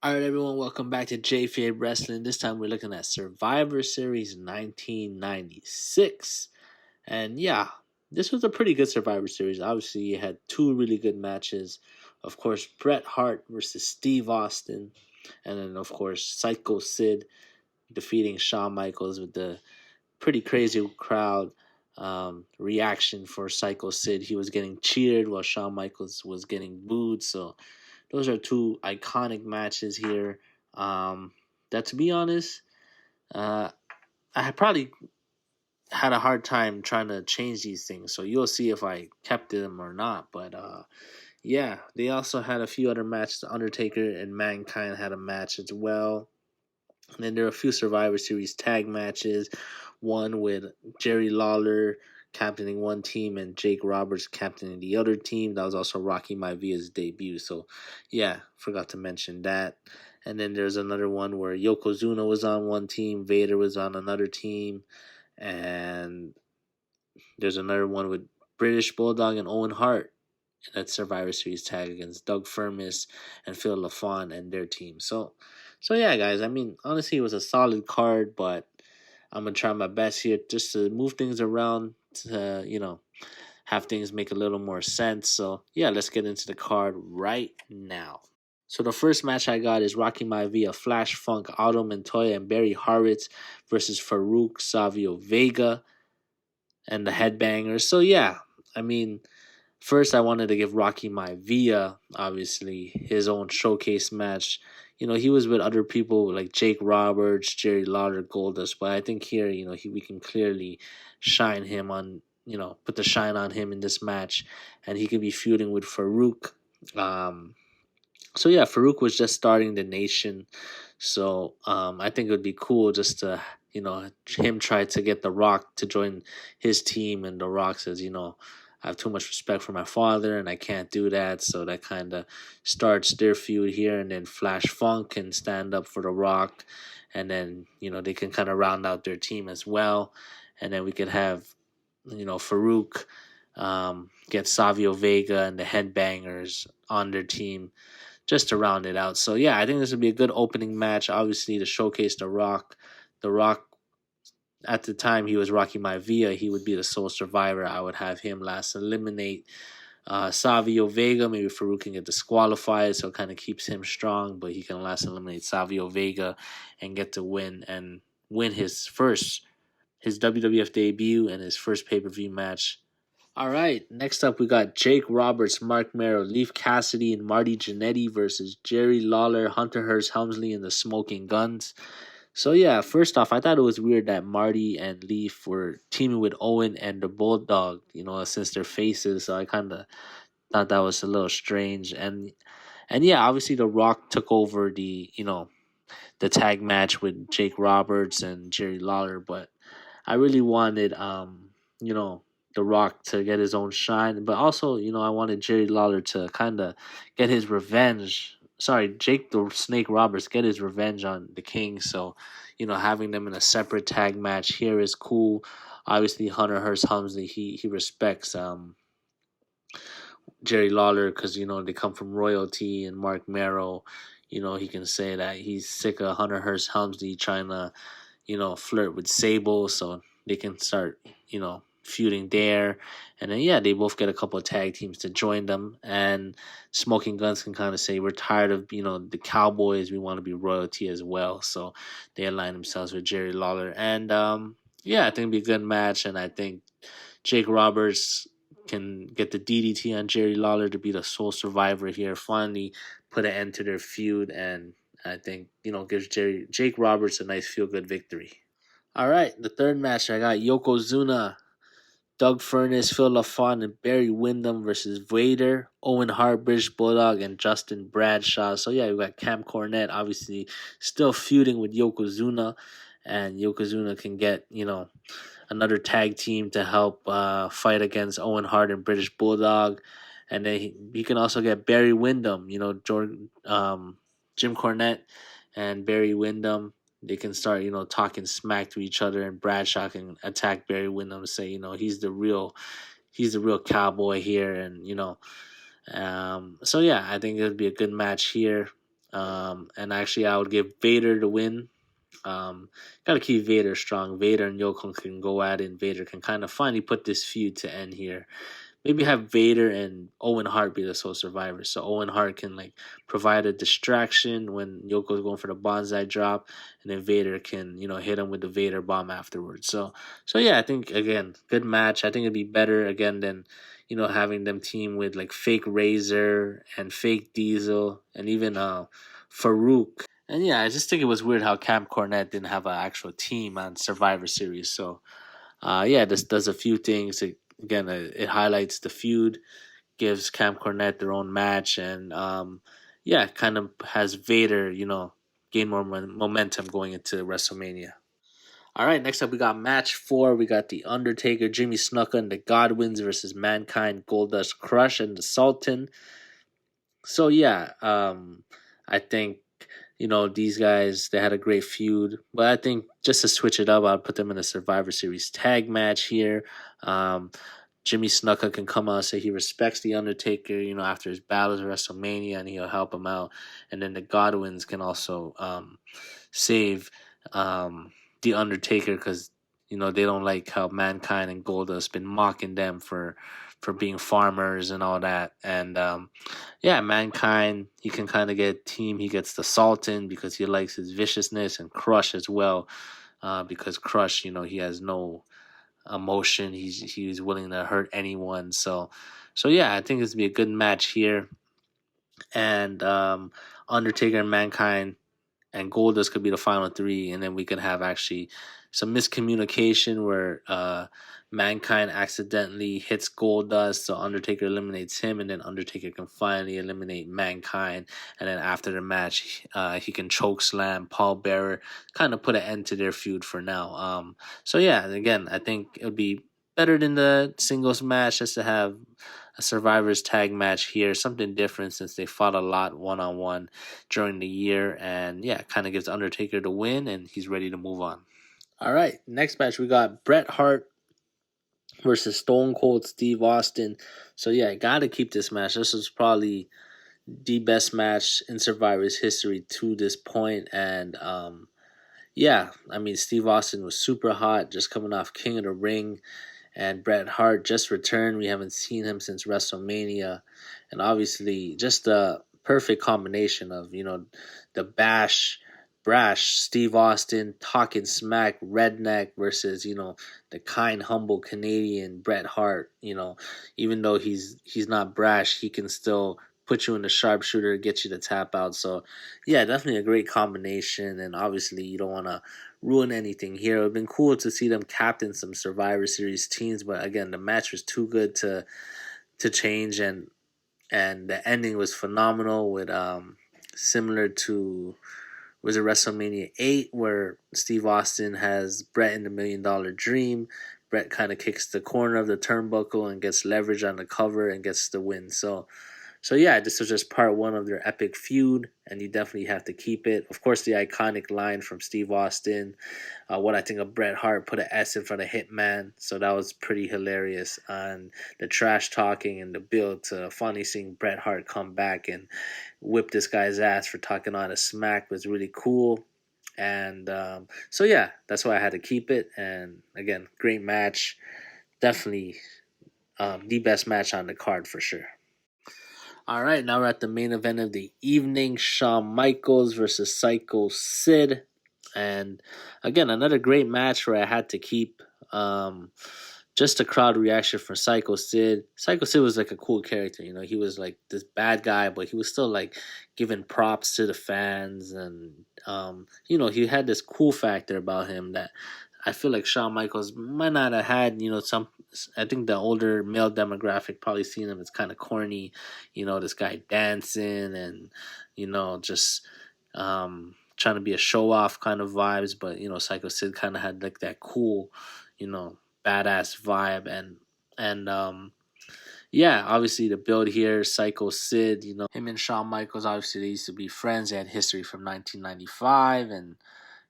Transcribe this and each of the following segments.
All right, everyone, welcome back to Jayfabe Wrestling. This time we're looking at Survivor Series 1996. And yeah, this was a pretty good Survivor Series. Obviously, you had two really good matches. Of course, Bret Hart versus Steve Austin. And then, of course, Psycho Sid defeating Shawn Michaels with the pretty crazy crowd reaction for Psycho Sid. He was getting cheered while Shawn Michaels was getting booed. So those are two iconic matches here. That, to be honest, I probably had a hard time trying to change these things. So you'll see if I kept them or not. But yeah, they also had a few other matches. The Undertaker and Mankind had a match as well. And then there are a few Survivor Series tag matches. One with Jerry Lawler captaining one team and Jake Roberts captaining the other team. That was also Rocky Mavia's debut. So, yeah, forgot to mention that. And then there's another one where Yokozuna was on one team, Vader was on another team. And there's another one with British Bulldog and Owen Hart in that Survivor Series tag against Doug Furnas and Phil LaFon and their team. So yeah, guys. I mean, honestly, it was a solid card, but I'm gonna try my best here just to move things around to have things make a little more sense. So yeah, let's get into the card right now. So the first match I got is Rocky Mavia, Flash Funk, Aldo Montoya, and Barry Horowitz versus Faarooq, Savio, Vega, and the Headbangers. So yeah, I mean, first I wanted to give Rocky Maivia, obviously, his own showcase match. He was with other people like Jake Roberts, Jerry Lawler, Goldust, but I think here, we can clearly shine him on, put the shine on him in this match, and he could be feuding with Faarooq. So yeah, Faarooq was just starting the nation, so I think it would be cool just to him try to get The Rock to join his team, and The Rock says, I have too much respect for my father, and I can't do that. So that kind of starts their feud here, and then Flash Funk can stand up for The Rock, and then they can kind of round out their team as well, and then we could have Faarooq get Savio Vega and the Headbangers on their team just to round it out. So yeah, I think this would be a good opening match. Obviously, to showcase The Rock. The Rock, at the time he was Rocky Maivia, he would be the sole survivor. I would have him last eliminate Savio Vega. Maybe Faarooq can get disqualified, so it kind of keeps him strong, but he can last eliminate Savio Vega and get to win his WWF debut and his first pay-per-view match. All right, next up we got Jake Roberts, Marc Mero, Leif Cassidy, and Marty Jannety versus Jerry Lawler, Hunter Hearst Helmsley, and the Smoking Guns. So yeah, first off, I thought it was weird that Marty and Leif were teaming with Owen and the Bulldog, since their faces. So I kind of thought that was a little strange. And yeah, obviously The Rock took over the tag match with Jake Roberts and Jerry Lawler, but I really wanted The Rock to get his own shine, but also I wanted Jerry Lawler to kind of get his revenge. Sorry, Jake the Snake Roberts get his revenge on the King. So having them in a separate tag match here is cool. Obviously, Hunter Hearst Helmsley he respects Jerry Lawler because they come from royalty, and Marc Mero, he can say that he's sick of Hunter Hearst Helmsley trying to flirt with Sable, so they can start feuding there. And then yeah, they both get a couple of tag teams to join them, and Smoking Guns can kind of say we're tired of the Cowboys, we want to be royalty as well. So they align themselves with Jerry Lawler, and yeah, I think it'd be a good match, and I think Jake Roberts can get the DDT on Jerry Lawler to be the sole survivor here, finally put an end to their feud, and I think gives Jake Roberts a nice feel good victory. All right, the third match I got Yokozuna, Doug Furnas, Phil LaFon, and Barry Windham versus Vader, Owen Hart, British Bulldog, and Justin Bradshaw. So yeah, we got Camp Cornette obviously still feuding with Yokozuna, and Yokozuna can get another tag team to help fight against Owen Hart and British Bulldog. And then he can also get Barry Windham, Jim Cornette and Barry Windham. They can start, talking smack to each other, and Bradshaw can attack Barry Windham and say, he's the real cowboy here, and so yeah, I think it'll be a good match here. And actually, I would give Vader the win. Got to keep Vader strong. Vader and Yoko can go at it, and Vader can kind of finally put this feud to end here. Maybe have Vader and Owen Hart be the sole survivors, so Owen Hart can like provide a distraction when Yoko's going for the bonsai drop, and then Vader can hit him with the Vader bomb afterwards. So yeah, I think again good match. I think it'd be better again than having them team with like fake Razor and fake Diesel and even Faarooq. And yeah, I just think it was weird how Camp Cornette didn't have an actual team on Survivor Series. So yeah, this does a few things. It highlights the feud, gives Camp Cornette their own match, and yeah, kind of has Vader, gain more momentum going into WrestleMania. All right, next up we got match 4. We got the Undertaker, Jimmy Snuka, and the Godwins versus Mankind, Goldust, Crush, and the Sultan. So yeah, I think these guys, they had a great feud, but I think just to switch it up, I'll put them in a Survivor Series tag match here. Um, Jimmy Snuka can come out and say he respects the Undertaker, after his battles at WrestleMania, and he'll help him out. And then the Godwins can also save the Undertaker because they don't like how Mankind and Goldust been mocking them for being farmers and all that. And yeah, Mankind, he can kind of get team. He gets the Sultan because he likes his viciousness, and Crush as well because Crush, he has no emotion. He's willing to hurt anyone. So yeah, I think this would be a good match here. And Undertaker and Mankind and Goldust could be the final 3, and then we could have actually some miscommunication where Mankind accidentally hits Goldust, so Undertaker eliminates him, and then Undertaker can finally eliminate Mankind, and then after the match, he can choke slam Paul Bearer, kind of put an end to their feud for now. So yeah, again, I think it would be better than the singles match just to have a Survivors tag match here, something different since they fought a lot one-on-one during the year, and yeah, kind of gives Undertaker the win, and he's ready to move on. All right, next match we got Bret Hart versus Stone Cold Steve Austin. So yeah, I gotta keep this match. This is probably the best match in Survivor's history to this point, and yeah, I mean Steve Austin was super hot, just coming off King of the Ring. And Bret Hart just returned. We haven't seen him since WrestleMania. And obviously, just the perfect combination of, the brash Steve Austin talking smack redneck versus, the kind, humble Canadian Bret Hart. Even though he's not brash, he can still put you in the sharpshooter, get you to tap out. So, yeah, definitely a great combination. And obviously, you don't want to ruin anything here. It would have been cool to see them captain some Survivor Series teams, but again, the match was too good to change, and the ending was phenomenal with similar to, was it WrestleMania 8 where Steve Austin has Bret in the $1 Million Dream. Bret kind of kicks the corner of the turnbuckle and gets leverage on the cover and gets the win. So yeah, this was just part 1 of their epic feud, and you definitely have to keep it. Of course, the iconic line from Steve Austin, what I think of Bret Hart, put an S in front of Hitman, so that was pretty hilarious. And the trash talking and the build to finally seeing Bret Hart come back and whip this guy's ass for talking on a smack was really cool. And so yeah, that's why I had to keep it. And again, great match. Definitely the best match on the card for sure. All right, now we're at the main event of the evening. Shawn Michaels versus Psycho Sid. And again, another great match where I had to keep just a crowd reaction for Psycho Sid. Psycho Sid was like a cool character. He was like this bad guy, but he was still like giving props to the fans. And, he had this cool factor about him that I feel like Shawn Michaels might not have had, some. I think the older male demographic probably seen him as kind of corny, this guy dancing and, just trying to be a show off kind of vibes. But, Psycho Sid kind of had like that cool, badass vibe. And yeah, obviously the build here, Psycho Sid, him and Shawn Michaels, obviously they used to be friends. They had history from 1995, and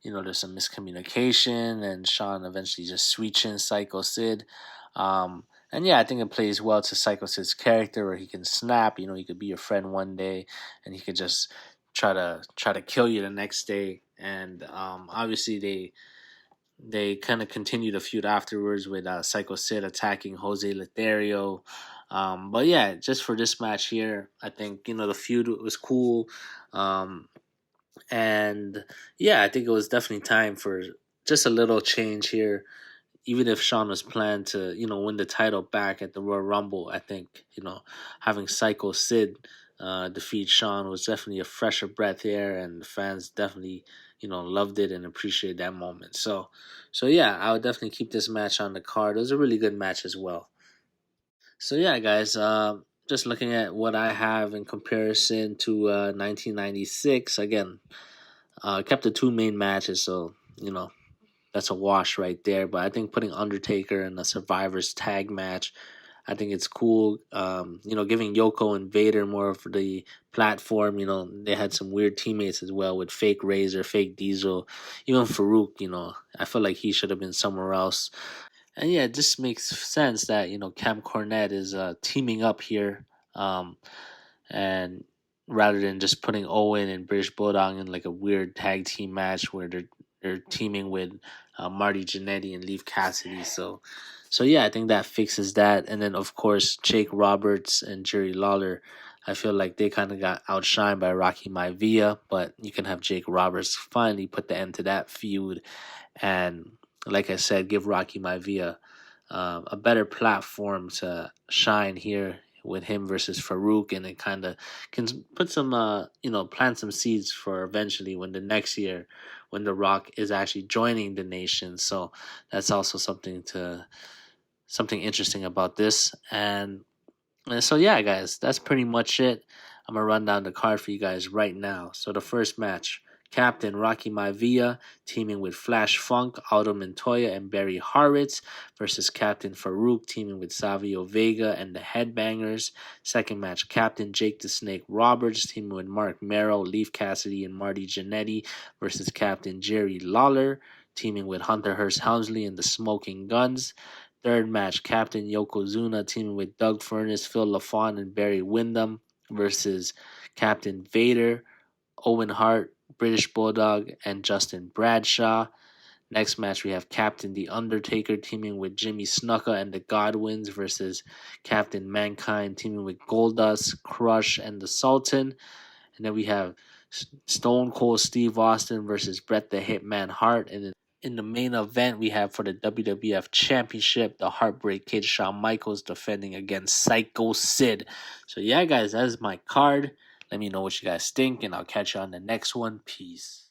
there's some miscommunication, and Shawn eventually just switching Psycho Sid. And yeah, I think it plays well to Psycho Sid's character where he can snap. He could be your friend one day and he could just try to kill you the next day. And obviously they kind of continue the feud afterwards with Psycho Sid attacking Jose Lothario. But yeah, just for this match here, I think the feud was cool. Um, and yeah, I think it was definitely time for just a little change here. Even if Sean was planned to, win the title back at the Royal Rumble, I think, having Psycho Sid defeat Sean was definitely a fresher breath here, and the fans definitely, loved it and appreciated that moment. So yeah, I would definitely keep this match on the card. It was a really good match as well. So yeah, guys, just looking at what I have in comparison to 1996. Again, kept the two main matches, so that's a wash right there. But I think putting Undertaker in a Survivors tag match, I think it's cool. Giving Yoko and Vader more of the platform. They had some weird teammates as well with Fake Razor, Fake Diesel, even Faarooq. I feel like he should have been somewhere else. And yeah, it just makes sense that Camp Cornette is teaming up here, and rather than just putting Owen and British Bulldog in like a weird tag team match where they're teaming with Marty Jannety and Leaf Cassidy. So yeah, I think that fixes that. And then of course Jake Roberts and Jerry Lawler. I feel like they kind of got outshined by Rocky Mavia, but you can have Jake Roberts finally put the end to that feud, and like I said, give Rocky Maivia a better platform to shine here with him versus Faarooq, and it kind of can put some, plant some seeds for eventually when the next year, when The Rock is actually joining the nation. So that's also something interesting about this, and so yeah, guys, that's pretty much it. I'm gonna run down the card for you guys right now. So the first match, Captain Rocky Maivia teaming with Flash Funk, Aldo Montoya, and Barry Horowitz versus Captain Faarooq teaming with Savio Vega and the Headbangers. Second match, Captain Jake the Snake Roberts teaming with Marc Mero, Leaf Cassidy, and Marty Jannety versus Captain Jerry Lawler teaming with Hunter Hearst Helmsley and the Smoking Guns. Third match, Captain Yokozuna teaming with Doug Furnas, Phil LaFon, and Barry Windham versus Captain Vader, Owen Hart, British Bulldog, and Justin Bradshaw. Next match, we have Captain The Undertaker teaming with Jimmy Snuka and the Godwins versus Captain Mankind teaming with Goldust, Crush, and the Sultan. And then we have Stone Cold Steve Austin versus Bret the Hitman Hart. And then in the main event, we have for the WWF Championship, the Heartbreak Kid Shawn Michaels defending against Psycho Sid. So yeah, guys, that is my card. Let me know what you guys think, and I'll catch you on the next one. Peace.